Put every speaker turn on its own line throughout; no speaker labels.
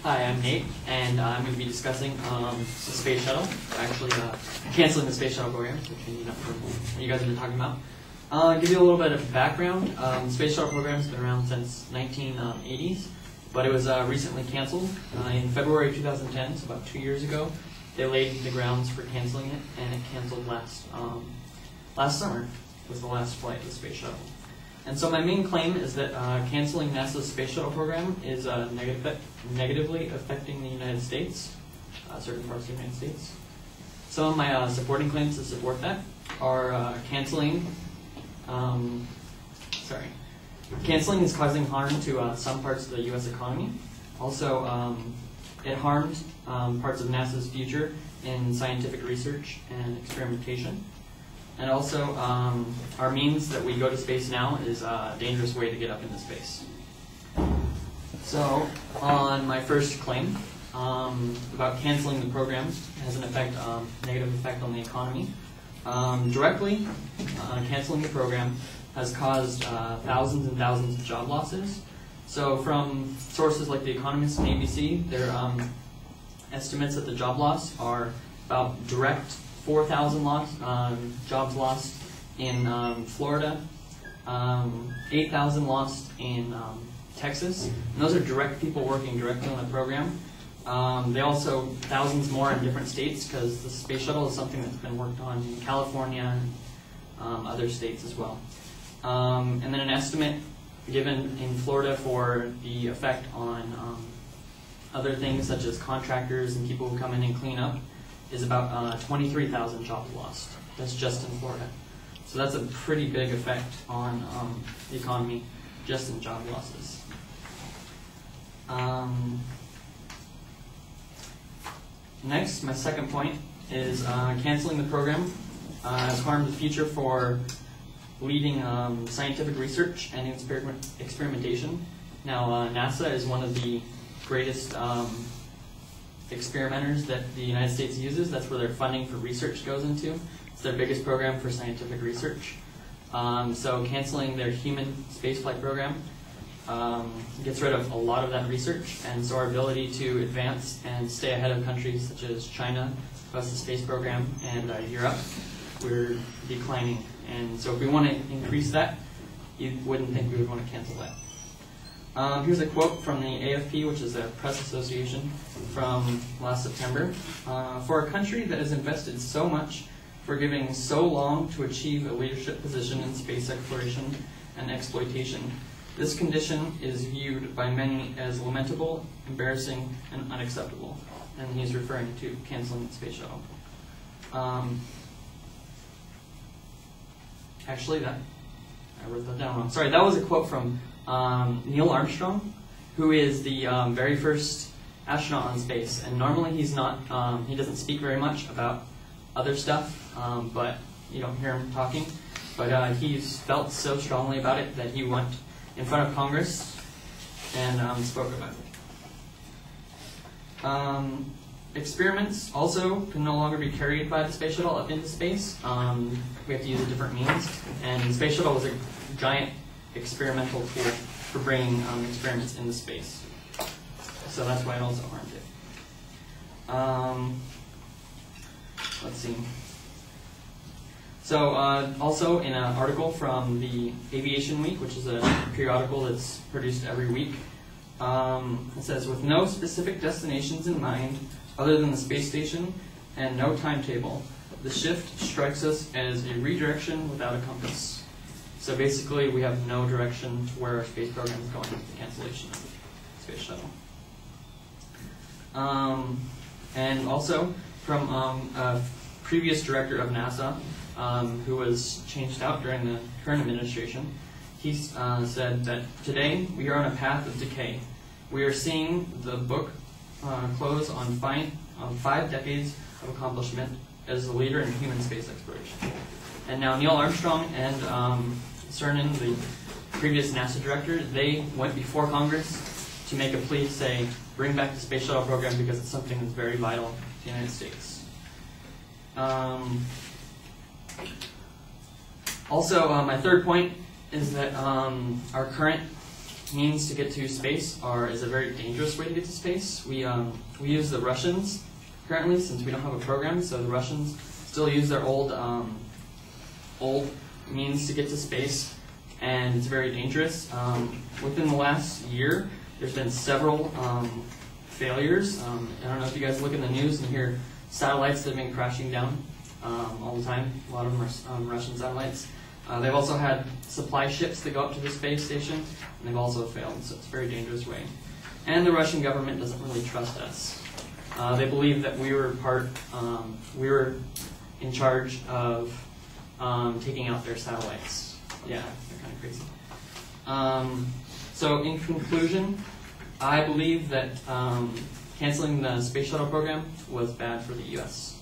Hi, I'm Nate, and I'm going to be discussing the space shuttle, actually canceling the space shuttle program, which we need up for what you guys have been talking about. Give you a little bit of background. The space shuttle program has been around since 1980s, but it was recently canceled in February 2010, so about 2 years ago. They laid the grounds for canceling it, and it canceled last summer was the last flight of the space shuttle. And so my main claim is that canceling NASA's space shuttle program is negatively affecting the United States, certain parts of the United States. Some of my supporting claims to support that are canceling is causing harm to some parts of the U.S. economy. Also, it harmed parts of NASA's future in scientific research and experimentation. And also, our means that we go to space now is a dangerous way to get up into space. So, on my first claim about canceling the program, it has an effect, negative effect on the economy. Directly, canceling the program has caused thousands and thousands of job losses. So, from sources like The Economist and ABC, their estimates that the job loss are about direct 4,000 jobs lost in Florida, 8,000 lost in Texas. And those are direct people working directly on the program. They also, thousands more in different states, because the space shuttle is something that's been worked on in California and other states as well. And then an estimate given in Florida for the effect on other things such as contractors and people who come in and clean up is about 23,000 jobs lost. That's just in Florida. So that's a pretty big effect on the economy just in job losses. Next, my second point is canceling the program has harmed the future for leading scientific research and experimentation. Now, NASA is one of the greatest experimenters that the United States uses. That's where their funding for research goes into. It's their biggest program for scientific research. So canceling their human spaceflight program gets rid of a lot of that research, and so our ability to advance and stay ahead of countries such as China, who has the space program, and Europe, we're declining. And so if we want to increase that, you wouldn't think we would want to cancel that. Here's a quote from the AFP, which is a press association, from last September. For a country that has invested so much for giving so long to achieve a leadership position in space exploration and exploitation, this condition is viewed by many as lamentable, embarrassing, and unacceptable. And he's referring to canceling the space shuttle. Actually, I wrote that down wrong. Sorry, that was a quote from Neil Armstrong, who is the very first astronaut on space. And normally he's not, he doesn't speak very much about other stuff, but you don't hear him talking. But he's felt so strongly about it that he went in front of Congress and spoke about it. Experiments also can no longer be carried by the space shuttle up into space. We have to use a different means. And the space shuttle was a giant experimental tool for bringing experiments into space. So that's why it also harmed it. Let's see. So also in an article from the Aviation Week, which is a periodical that's produced every week, it says, with no specific destinations in mind other than the space station and no timetable, the shift strikes us as a redirection without a compass. So basically, we have no direction to where our space program is going with the cancellation of the space shuttle. And also, from a previous director of NASA, who was changed out during the current administration, he said that today we are on a path of decay. We are seeing the book close on 5 decades of accomplishment as a leader in human space exploration. And now Neil Armstrong and Cernan, the previous NASA director, they went before Congress to make a plea to say, bring back the space shuttle program because it's something that's very vital to the United States. Also, my third point is that our current means to get to space is a very dangerous way to get to space. We use the Russians currently, since we don't have a program, so the Russians still use their old means to get to space, and it's very dangerous. Within the last year, there's been several failures. I don't know if you guys look in the news and hear satellites that have been crashing down all the time. A lot of them are Russian satellites. They've also had supply ships that go up to the space station, and they've also failed, so it's a very dangerous way. And the Russian government doesn't really trust us. They believe that we were in charge of taking out their satellites. Yeah, they're kind of crazy. So in conclusion, I believe that canceling the space shuttle program was bad for the U.S.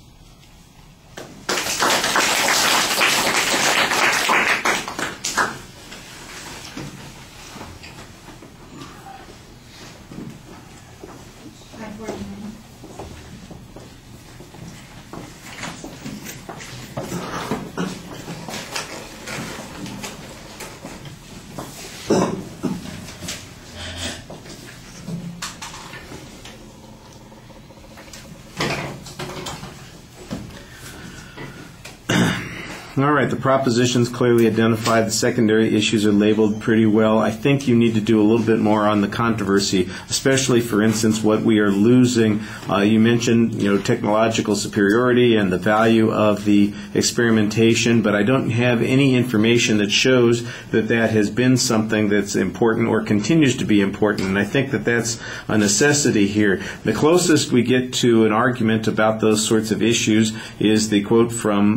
All right, the propositions clearly identified. The secondary issues are labeled pretty well. I think you need to do a little bit more on the controversy, especially, for instance, what we are losing. You mentioned, technological superiority and the value of the experimentation, but I don't have any information that shows that that has been something that's important or continues to be important, and I think that that's a necessity here. The closest we get to an argument about those sorts of issues is the quote from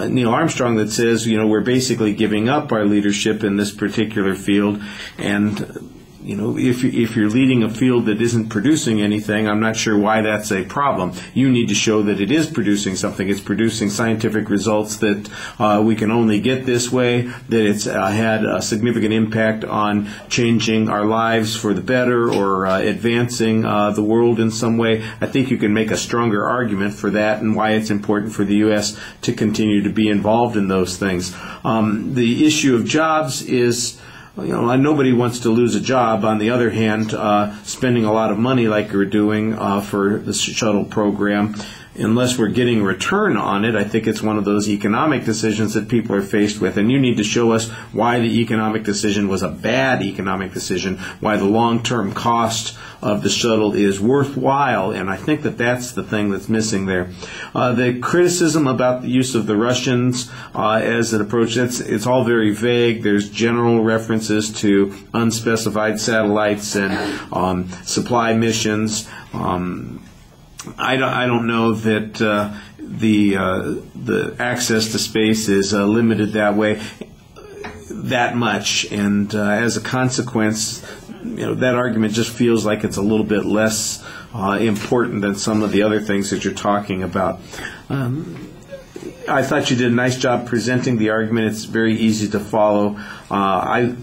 Neil Armstrong that says, we're basically giving up our leadership in this particular field, and if you're leading a field that isn't producing anything, I'm not sure why that's a problem. You need to show that it is producing something. It's producing scientific results that we can only get this way, that it's had a significant impact on changing our lives for the better or advancing the world in some way. I think you can make a stronger argument for that and why it's important for the U.S. to continue to be involved in those things. The issue of jobs is, nobody wants to lose a job. On the other hand, spending a lot of money like we're doing for the shuttle program, unless we're getting return on it, I think it's one of those economic decisions that people are faced with. And you need to show us why the economic decision was a bad economic decision, why the long-term cost of the shuttle is worthwhile, and I think that that's the thing that's missing there. The criticism about the use of the Russians as an approach, it's all very vague. There's general references to unspecified satellites and supply missions. I don't know that the access to space is limited that way that much, and as a consequence, that argument just feels like it's a little bit less important than some of the other things that you're talking about. I thought you did a nice job presenting the argument. It's very easy to follow. I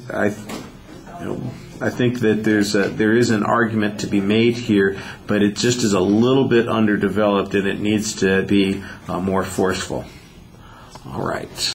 think that there is an argument to be made here, but it just is a little bit underdeveloped, and it needs to be more forceful. All right.